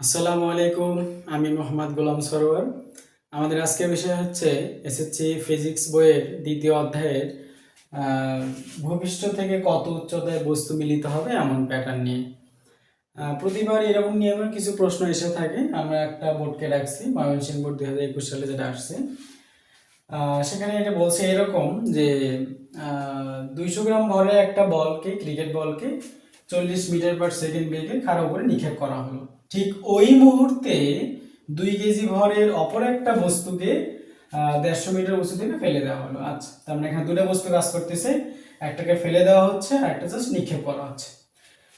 আসসালামু আলাইকুম। আমি মোহাম্মদ গোলাম সরোয়ার। আমাদের আজকের বিষয় হচ্ছে এসএসসি ফিজিক্স বইয়ের দ্বিতীয় অধ্যায়ের ভূপৃষ্ঠ থেকে কত উচ্চতায় বস্তু মিলিত হবে এমন প্যাটার্ন নিয়ে। প্রতিবার এরকম নিয়মের কিছু প্রশ্ন এসে থাকে। আমরা একটা বোর্ডকে রাখছি, ময়মনসিংহ বোর্ড 2021 সালে যেটা আসছে। সেখানে এটা বলছে এরকম যে 200 গ্রাম ভরে একটা বলকে, ক্রিকেট বলকে 40 মিটার পার সেকেন্ড বেগে কারো উপরে নিক্ষেপ করা হলো। ঠিক ওই মুহূর্তে 2 কেজি ভরের অপর একটা বস্তুকে 150 মিটার উঁচু থেকে ফেলে দেওয়া হলো। আচ্ছা, তার মানে এখানে দুটো বস্তু কাজ করতেছে, একটাকে ফেলে দেওয়া হচ্ছে আর একটা জাস্ট নিক্ষেপ করা হচ্ছে।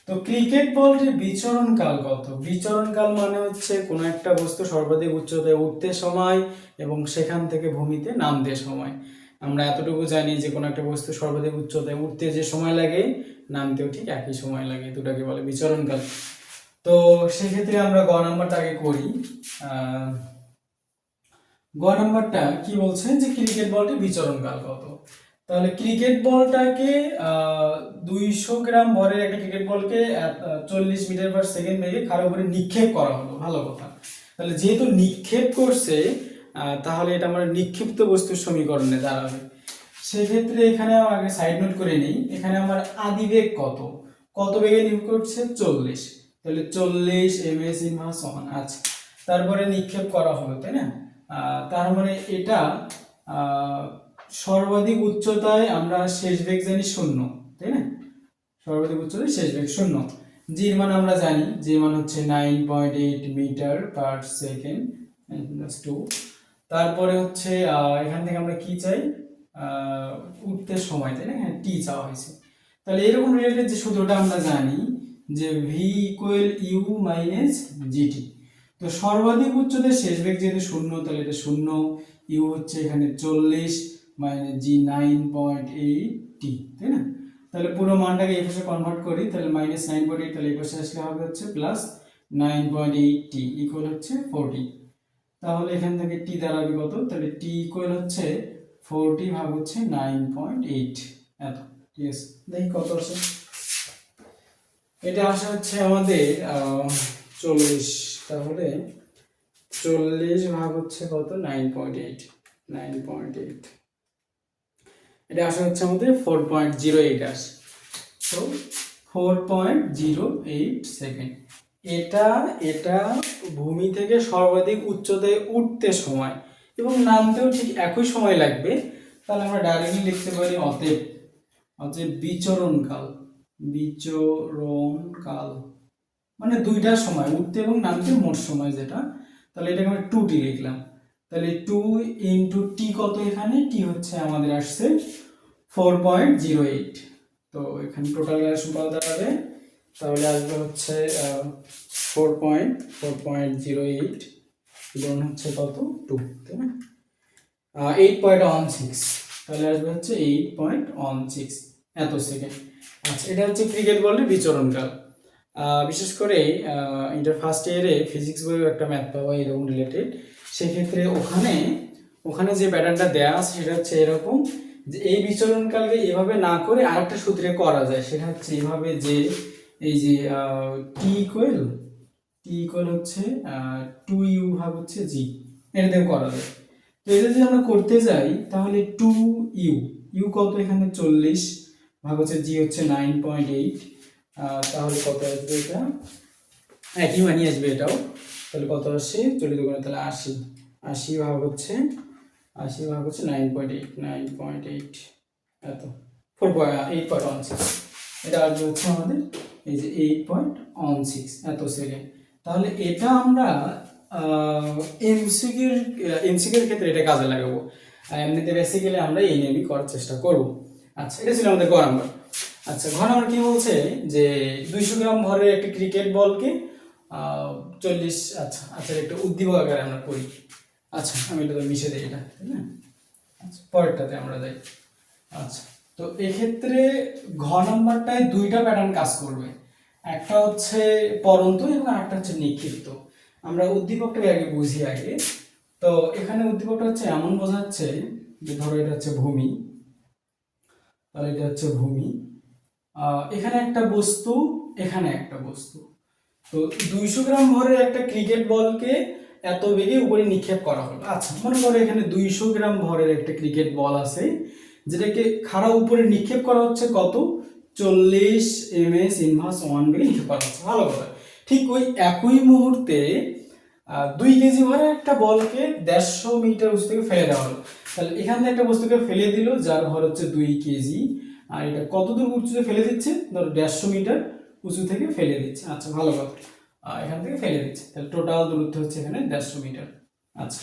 তো ক্রিকেট বলটির বিচরণ কাল কত? বিচরণ কাল মানে হচ্ছে কোনো একটা বস্তু সর্বাধিক উচ্চতায় উঠতে সময় এবং সেখান থেকে ভূমিতে নামতে সময়। আমরা এতটুকু জানি যে কোনো একটা বস্তু সর্বাধিক উচ্চতায় উঠতে যে সময় লাগে, নামতেও ঠিক একই সময় লাগে, দুটাকে বলে বিচরণ কাল। তো সেক্ষেত্রে আমরা গ নাম্বারটা আগে করি। গ নাম্বারটা কি বলছে যে ক্রিকেট বলটির বিচরণ কাল কত? তাহলে ক্রিকেট বলটাকে 200 গ্রাম ভরের একটা ক্রিকেট বলকে 40 মিটার পার সেকেন্ড বেগে কারো উপরে নিক্ষেপ করা হলো। ভালো কথা। তাহলে যেহেতু নিক্ষেপ করছে, তাহলে এটা আমরা নিক্ষিপ্ত বস্তুর সমীকরণে দাঁড়াবে। সেক্ষেত্রে এখানে আগে সাইড নোট করে নিই। এখানে আমার আদিবেগ কত, কত বেগে নিক্ষেপ করছে? 40। তাহলে 40 ms ইনভার্স 1। আচ্ছা, তারপরে নিক্ষেপ করা হলো, তাই না? তার মানে এটা সর্বাধিক উচ্চতায় আমরা শেষ বেগ জানি 0, তাই না? সর্বাধিক উচ্চতায় শেষ বেগ 0। জির মান আমরা জানি, যে মান হচ্ছে 9.8 মিটার পার সেকেন্ড -2। তারপরে হচ্ছে এখান থেকে আমরা কি চাই? উঠতে সময়, তাই না? হ্যাঁ, টি চাওয়া হয়েছে। তাহলে এরকম রিলেটেড যে সূত্রটা আমরা জানি যে v equal u minus g t. তো সর্বাধিক উচ্চতায় শেষ বেগ যেহেতু 0, তাহলে এটা 0। ইউ হচ্ছে এখানে 40 মাইনাস জি 9.8 টি, তাই না? তাহলে পুরো মানটাকে এই পাশে কনভার্ট করি, তাহলে -9.8, তাহলে এই পাশে আসলে হবে হচ্ছে +9.8 টি ইকুয়াল হচ্ছে 40। তাহলে এখান থেকে টি দাঁড়াবে কত? তাহলে টি ইকুয়াল হচ্ছে 40 ভাগ হচ্ছে 9.8, এত। ঠিক আছে, দেখি কত আসে। এটা আসা হচ্ছে আমাদের 40। তাহলে 40 ভাগ হচ্ছে কত? 9.8। 9.8 এটা আসা হচ্ছে আমাদের 4.08 আসে। তো 4.08 সেকেন্ড। এটা এটা ভূমি থেকে সর্বাধিক উচ্চতায় উঠতে সময় এবং নামতেও ঠিক একই সময় লাগবে। তাহলে আমরা ডাইরেক্টলি লিখতে পারি অতএব বিচরণকাল। বিচরণকাল মানে দুইটার সময়, উঠতে এবং নামতে মোট সময় যেটা। তাহলে এটাকে আমরা 2t লিখলাম। তাহলে 2 ইন্টু টি কত? এখানে টি হচ্ছে আমাদের আসছে 4.08। তো এখানে টোটাল রিলেশন কত দাঁড়াবে? তাহলে আসবে হচ্ছে 4.08 গুণ হচ্ছে কত? 2, তাই না? 8.16। তাহলে আসবে হচ্ছে 8.16 এত সেকেন্ড। আচ্ছা, এটা হচ্ছে ক্রিকেট বলের বিচরণকাল। বিশেষ করে ইন্টার ফার্স্ট ইয়ারে ফিজিক্স বইও একটা ম্যাথ পাওয়া এরকম রিলেটেড। সেক্ষেত্রে ওখানে যে প্যাটার্নটা দেওয়া আছে সেটা হচ্ছে এরকম যে এই বিচরণকালকে এভাবে না করে আরেকটা সূত্রে করা যায়। সেটা হচ্ছে এভাবে যে এই যে টি ইকুয়াল হচ্ছে 2u ভাগ হচ্ছে জি, এটা দিয়ে করা যায়। তো এটা যদি আমরা করতে যাই তাহলে 2u, ইউ কত? এখানে 40 ভাগ হচ্ছে জি হচ্ছে 9.8। তাহলে কত আসবে? এটা একই মানই আসবে এটাও। তাহলে কত আসে? 40 গুণে তাহলে 80। 80 ভাগ হচ্ছে 9.8 এত 8.16। এটা আসবে হচ্ছে আমাদের এই যে 8.16 এত সেকেন্ড। তাহলে এটা আমরা এমসিকিউর ক্ষেত্রে এটা কাজে লাগাবো। এমনিতে বেসিক্যালি আমরা এই নিয়ে করার চেষ্টা করব। আচ্ছা, এটা ছিল আমাদের গ নাম্বার। আচ্ছা, ঘ নাম্বার কি বলছে যে 200 গ্রাম ভরের একটি ক্রিকেট বলকে 40। আচ্ছা আচ্ছা, একটা উদ্দীপক আকারে আমরা করি। আচ্ছা, আমি এটা তো মিশে দিই, এটা তাই না? আচ্ছা, পরেরটাতে আমরা যাই। আচ্ছা, তো এক্ষেত্রে ঘ নাম্বারটায় দুইটা প্যাটার্ন কাজ করবে। একটা হচ্ছে পরন্ত এবং আরেকটা হচ্ছে নিক্ষিপ্ত। আমরা উদ্দীপকটাকে আগে বুঝি আগে। তো এখানে উদ্দীপকটা হচ্ছে এমন বোঝাচ্ছে যে ধরো এটা হচ্ছে ভূমি, তাহলে এটা হচ্ছে ভূমি। এখানে একটা বস্তু, এখানে একটা বস্তু। তো 200 গ্রাম ভরের একটা ক্রিকেট বলকে এত বেগে উপরে নিক্ষেপ করা হলো। আচ্ছা, মনে করো এখানে 200 গ্রাম ভরের একটা ক্রিকেট বল আছে, যেটাকে খাড়া উপরে নিক্ষেপ করা হচ্ছে কত, 40 ms ইনভার্স 1 বেগে নিক্ষেপ করা হচ্ছে। ভালো কথা। ঠিক ওই একই মুহূর্তে 2 কেজি ভরে একটা বলকে 150 মিটার উঁচু থেকে ফেলে দেওয়া হলো। তাহলে এখান থেকে একটা বস্তুকে ফেলে দিল যার ভর হচ্ছে 2 কেজি, আর এটা কত দূর উঁচুতে ফেলে দিচ্ছে, ধরো 150 মিটার উঁচু থেকে ফেলে দিচ্ছে। আচ্ছা, ভালো কথা। এখান থেকে ফেলে দিচ্ছে, তাহলে টোটাল দূরত্ব হচ্ছে এখানে 150 মিটার। আচ্ছা,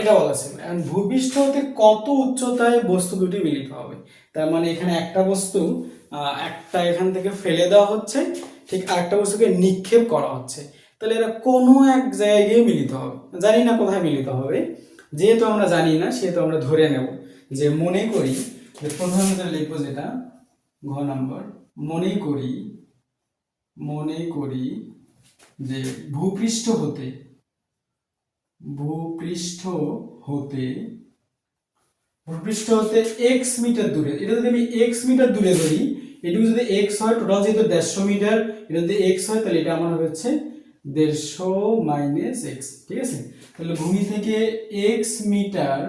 এটা বলা ছিল। এখন ভূপৃষ্ঠ হতে কত উচ্চতায় বস্তু দুটি মিলিত হবে। তার মানে এখানে একটা বস্তু একটা এখান থেকে ফেলে দেওয়া হচ্ছে, ঠিক আরেকটা বস্তুকে নিক্ষেপ করা হচ্ছে। তাহলে এরা কোনো এক জায়গায় মিলিত হবে। জানি না কোথায় মিলিত হবে, যেহেতু আমরা জানি না সেহেতু আমরা ধরে নেব যে, মনে করি যে প্রথমে লিখবো যেটা ঘ নাম্বার, মনে করি যে ভূপৃষ্ঠ হতে x মিটার দূরে, এটা যদি আমি x মিটার দূরে ধরি, এটুকু যদি x হয়, টোটাল যেহেতু 150 মিটার, এটা যদি x হয় তাহলে এটা আমার হচ্ছে 150 মাইনাস x। ঠিক আছে, তাহলে ভূমি থেকে x মিটার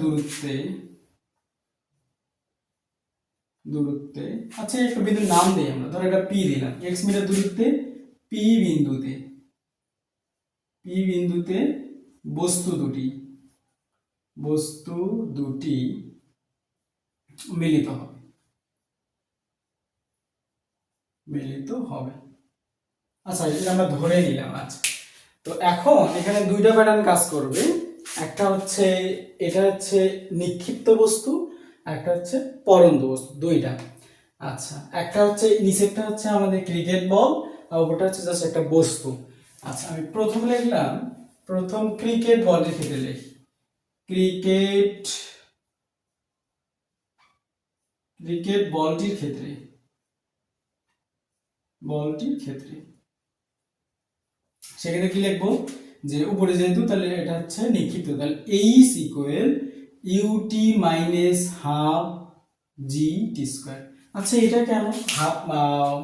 দূরত্বে, আচ্ছা একটা বিন্দুর নাম দিই আমরা, ধরো এটা p দিলাম, x মিটার দূরত্বে p বিন্দুতে বস্তু দুটি মিলিত হবে। আচ্ছা, এটা আমরা ধরে নিলাম। আচ্ছা, তো এখন এখানে দুইটা প্যাটার্ন কাজ করবে। একটা হচ্ছে, এটা হচ্ছে নিক্ষিপ্ত বস্তু, একটা হচ্ছে পরন্ত বস্তু, দুইটা। আচ্ছা, একটা হচ্ছে নিচেরটা হচ্ছে আমাদের ক্রিকেট বল, আর ওটা হচ্ছে জাস্ট একটা বস্তু। আচ্ছা, আমি প্রথম লিখলাম, প্রথম ক্রিকেট বলটির ক্ষেত্রে লিখি, ক্রিকেট বলটির ক্ষেত্রে সেক্ষেত্রে কি লিখবো, যে উপরে যেহেতু, তাহলে এটা হচ্ছে নিক্ষিপ্ত, তাহলে H equal U T minus half G T square. আচ্ছা, এটা কেন হাফ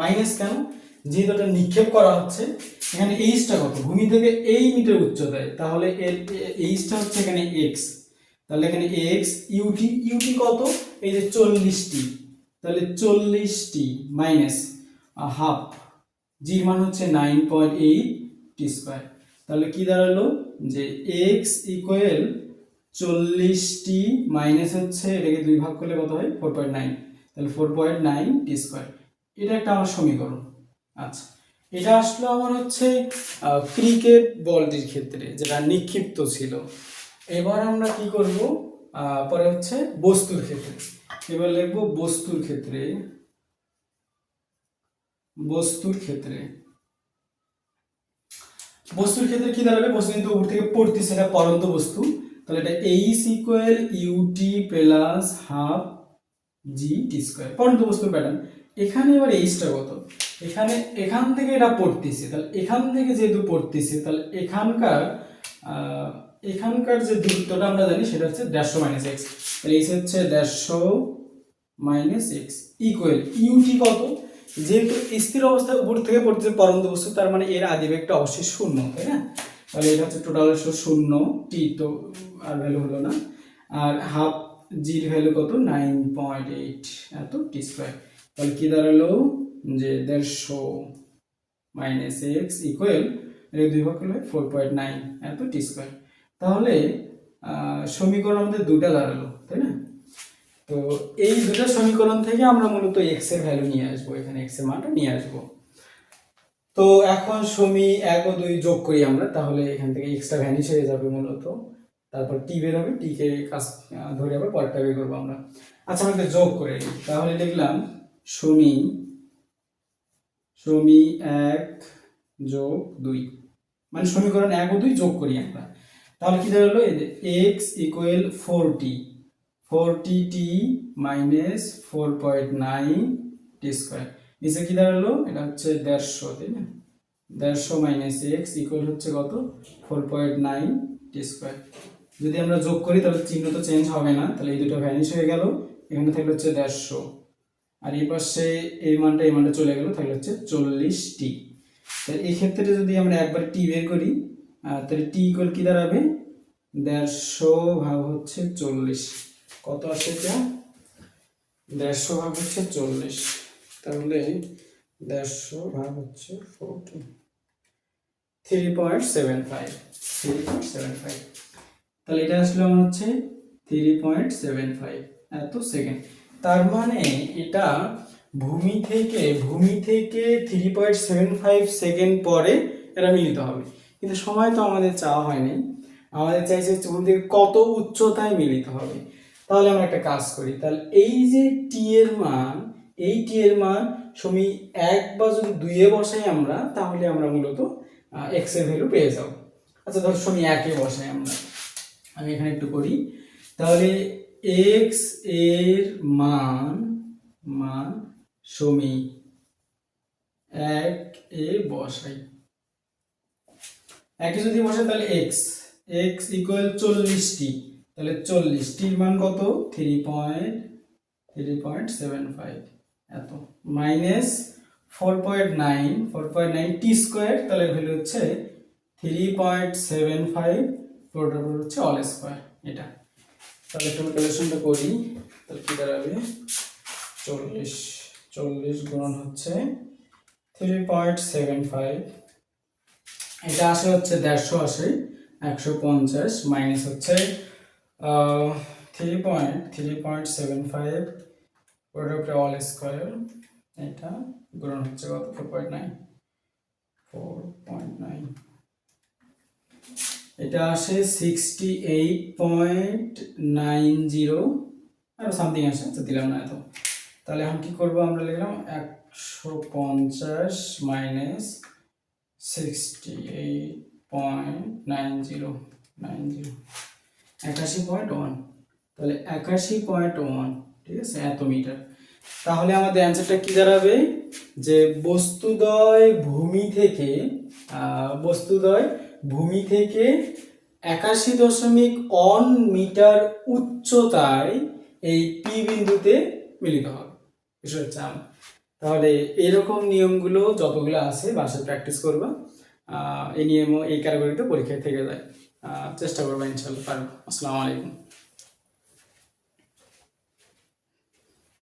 মাইনাস কেন, যেহেতু এটা নিক্ষেপ করা হচ্ছে। এখানে এইচটা কত, ভূমি থেকে এই মিটার উচ্চতায়, তাহলে এর এইচটা হচ্ছে এখানে এক্স, তাহলে এখানে এক্স, ইউটি কত, এই যে 40টি, তাহলে 40টি মাইনাস হাফ, জির মান হচ্ছে 9.8 টি স্কোয়ার। তাহলে কি দাঁড়ালো, যে এক্স ইকুয়াল 40টি মাইনাস হচ্ছে, এটাকে 2 ভাগ করলে কত হয়, 4.9, তাহলে 4.9 টি স্কোয়ার। এটা একটা আমার সমীকরণ। আচ্ছা, এটা আসলো আমার হচ্ছে ক্রিকেট বলটির ক্ষেত্রে, যেটা নিক্ষিপ্ত ছিল। এবার আমরা কি করব, পরে হচ্ছে বস্তুর ক্ষেত্রে। এবার লিখবো বস্তুর ক্ষেত্রে কি দাঁড়াবে, বস্তু কিন্তু উপর থেকে পড়তেছে, এটা পরন্ত বস্তু, তাহলে এটা H equal U T plus half G T square, পরন্ত বস্তুর প্যাটার্ন। এখানে এবার এইচটা কত, এখান থেকে এটা পড়তেছে, তাহলে এখান থেকে যেহেতু পড়তেছে, তাহলে এখানকার যে দূরত্বটা আমরা জানি সেটা হচ্ছে 150 মাইনাস এক্স, তাহলে এইচ হচ্ছে 150 মাইনাস এক্স ইকুয়াল ইউটি কত, যেহেতু স্থির অবস্থায় উপর থেকে পড়তেছে পরন্ত বস্তু, তার মানে এর আদিবেগটা অবশ্যই শূন্য, তাই না, তাহলে এটা হচ্ছে টোটাল 0 টি, তো আর ভ্যালু হলো না, আর হাফ জির ভ্যালু কত, 9.8 এত টি স্কোয়ার। তাহলে কি দাঁড়ালো, যে 150 মাইনাস এক্স ইকুয়াল, এর 2 ভাগ করলে 4.9 এত টি স্কোয়ার। তাহলে সমীকরণ আমাদের দুটা দাঁড়ালো, তাই না। তো এই দুটো সমীকরণ থেকে আমরা মূলত এক্স এর ভ্যালু নিয়ে আসবো, এখানে এক্স এর মানটা নিয়ে আসবো। তো এখন সমী 1 ও 2 যোগ করি আমরা, তাহলে এখান থেকে এক্সটা ভ্যানিশ হয়ে যাবে মূলত, তারপর টি বের হবে, টি কে কাজ ধরে আবার পরেরটা বের করবো আমরা। আচ্ছা, আমাদের যোগ করে নিই, তাহলে লিখলাম সমী 1 যোগ 2, মানে সমীকরণ 1 ও 2 যোগ করি আমরা, তাহলে কি দাঁড়ালো, এই যে এক্স ইকুয়াল 40 টি মাইনাস 4.9 টি স্কোয়ার, নিচে কি দাঁড়ালো, এটা হচ্ছে 150, তাই না, 150 মাইনাস এক্স ইকুয়াল হচ্ছে কত, 4.9 টি স্কোয়ার। যদি আমরা যোগ করি তাহলে চিহ্ন তো চেঞ্জ হবে না, তাহলে এই দুটো ভ্যানিশ হয়ে গেল, এখানে থাকলে হচ্ছে 150, আর এই পাশে এই মানটা চলে গেল, তাহলে হচ্ছে 40t। তাহলে এই ক্ষেত্রে যদি আমরা একবার টি বের করি, তাহলে টি ইকুয়াল কি দাঁড়াবে, 150 ভাগ হচ্ছে 40। কত আসে এটা, 150 ভাগ হচ্ছে 40, তাহলে 150 ভাগ হচ্ছে 40, 3.75। তাহলে এটা আসলে আমার হচ্ছে 3.75 এত সেকেন্ড। তার মানে এটা ভূমি থেকে 3.75 সেকেন্ড পরে এটা মিলিত হবে। কিন্তু সময় তো আমাদের চাওয়া হয়নি, আমাদের চাইছে হচ্ছে ভূমি থেকে কত উচ্চতায় মিলিত হবে। তাহলে আমরা একটা কাজ করি, তাহলে এই যে টি এর মান, এই টি এর মান সমী 1 বা যদি 2 এ বসাই আমরা, তাহলে আমরা মূলত এক্স এর ভ্যালু পেয়ে যাব। আচ্ছা ধর সমী 1 এ বসাই আমরা, আমি এখানে একটু করি, তাহলে এক্স এর মান সমী 1 এ বসাই, 1 এ যদি বসাই তাহলে এক্স ইকুয়াল 40t, তাহলে 40t এর মান কত, 3.75 এত, মাইনাস 4.9 টি স্কোয়ার, তাহলে ভ্যালু হচ্ছে 3.75, পুরোটা হচ্ছে অল স্কোয়ার এটা। তাহলে একটু ক্যালকুলেশনটা করি, তাহলে কি দাঁড়াবে, 40 গুণন হচ্ছে 3.75, এটা আসে হচ্ছে 150 আসে 150, মাইনাস হচ্ছে 3.75 পুরোটা উপরে অল স্কোয়ার, এটা গুণন হচ্ছে কত, 4.9, এটা আসে 68.90 আর সামথিং আসে, আচ্ছা দিলাম না এত। তাহলে এখন কি করবো, আমরা লিখলাম 150 মাইনাস 68.90, 81.1, তাহলে 81.1, ঠিক আছে, এত মিটার। তাহলে আমাদের অ্যান্সারটা কি দাঁড়াবে, যে বস্তুদ্বয় ভূমি থেকে 81.1 মিটার উচ্চতায় এই পি বিন্দুতে মিলিত হবে। এটা হচ্ছে তাহলে এরকম নিয়মগুলো যতগুলো আছে বাসায় প্র্যাকটিস করবা, এই নিয়ম এই ক্যাটাগরিতে পরীক্ষায় থেকে যায়, চেষ্টা করবা, ইনশাআল্লাহ পারবো। আসসালামু আলাইকুম।